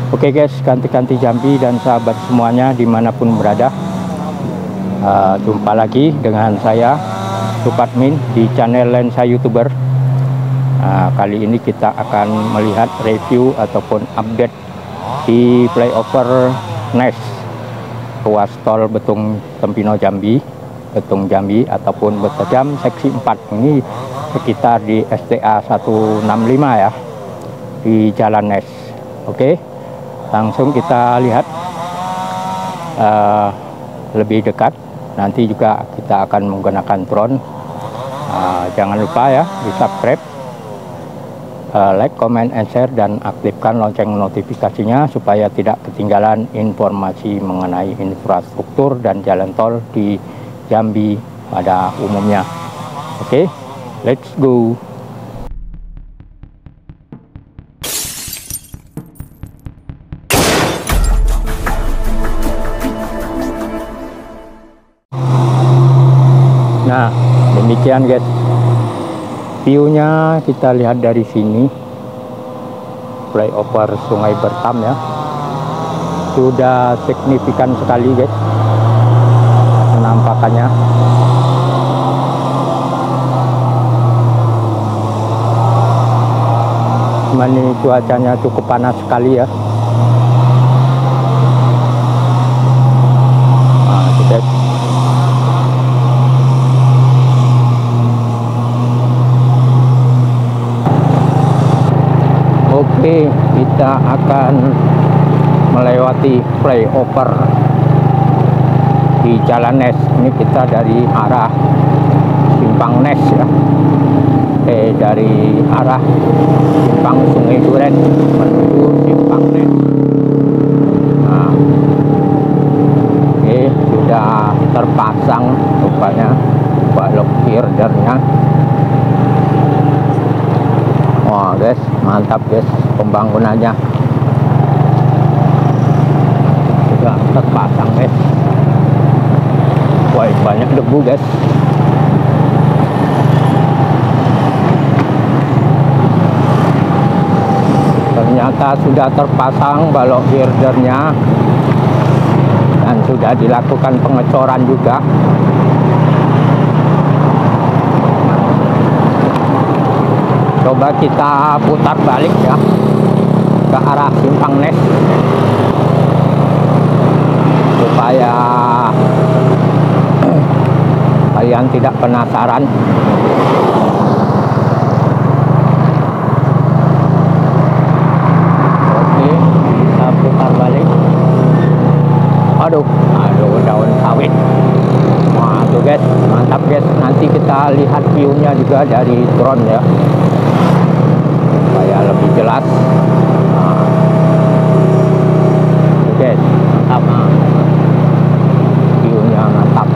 Oke guys, ganti-ganti Jambi dan sahabat semuanya dimanapun berada. Jumpa lagi dengan saya Supatmin di channel Lensa YouTuber. Kali ini kita akan melihat review ataupun update di flyover NES ruas tol Betung Tempino Jambi, Betung Jambi ataupun Betajam seksi 4. Ini sekitar di STA 165 ya, di Jalan NES. Oke, langsung kita lihat lebih dekat. Nanti juga kita akan menggunakan drone. Jangan lupa ya di subscribe, like, comment, and share, dan aktifkan lonceng notifikasinya supaya tidak ketinggalan informasi mengenai infrastruktur dan jalan tol di Jambi pada umumnya. Oke, let's go. Nah, demikian guys, view-nya kita lihat dari sini, flyover Sungai Bertam ya, sudah signifikan sekali guys penampakannya. Ini cuacanya cukup panas sekali ya. Guys, oke, kita akan melewati flyover di Jalan NES. Ini kita dari arah Simpang NES ya, dari arah Simpang Sungai Duren menuju Simpang NES. Nah, oke, sudah terpasang rupanya balok girdernya. Wah guys, mantap guys pembangunannya, sudah terpasang guys. Wah, banyak debu guys. Ternyata sudah terpasang balok girdernya dan sudah dilakukan pengecoran juga. Coba kita putar balik ya ke arah Simpang NES supaya kalian tidak penasaran. Oke, kita putar balik. Aduh daun sawit. Wah tuh guys, mantap guys. Nanti kita lihat view-nya juga dari drone ya, supaya lebih jelas. Oke, mantap. View-nya mantap.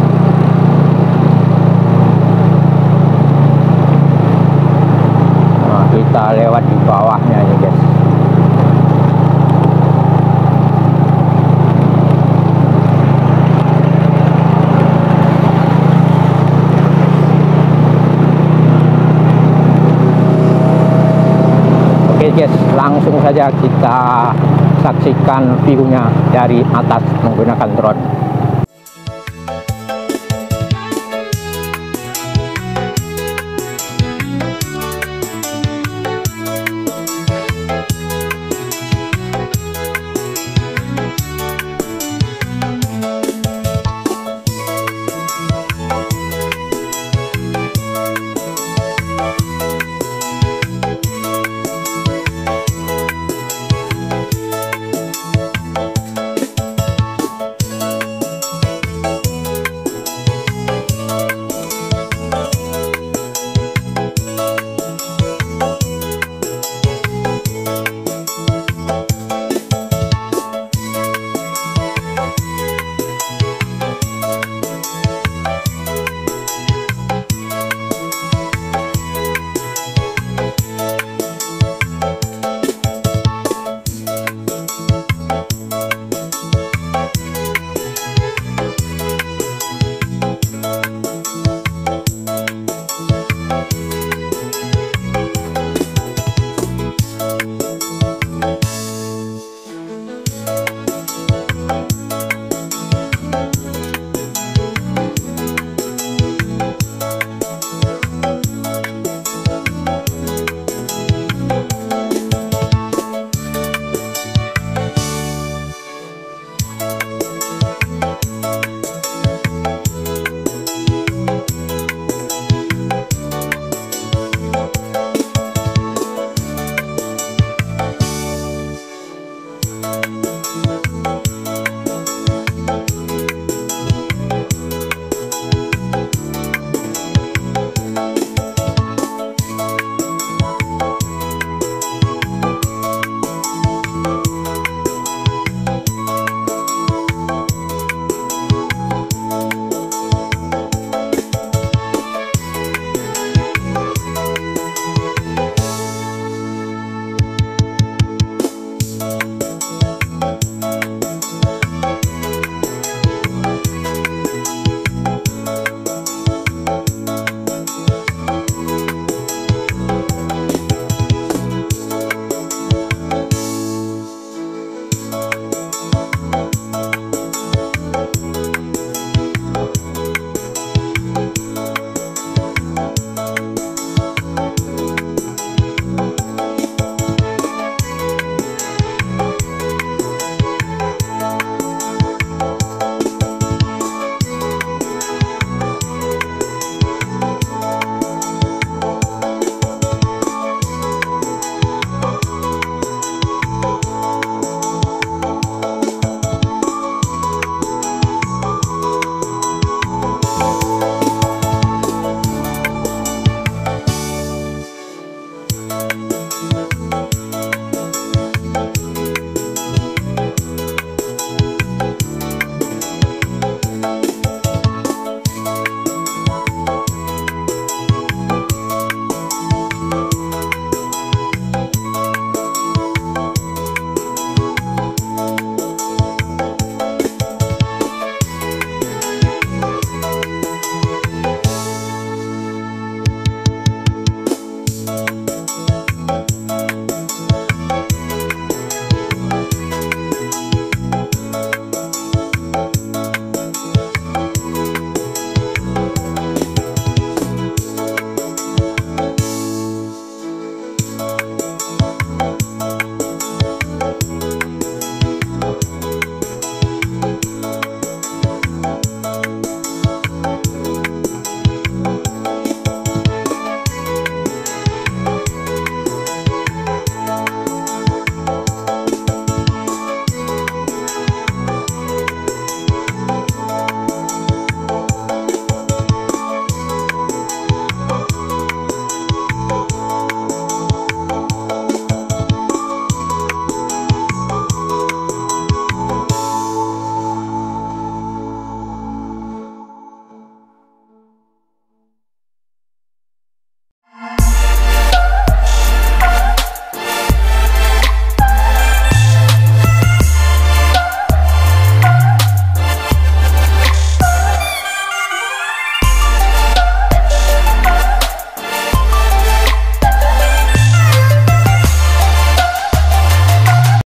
Nah, kita lewat di bawahnya ya guys. Guys, langsung saja kita saksikan view-nya dari atas menggunakan drone.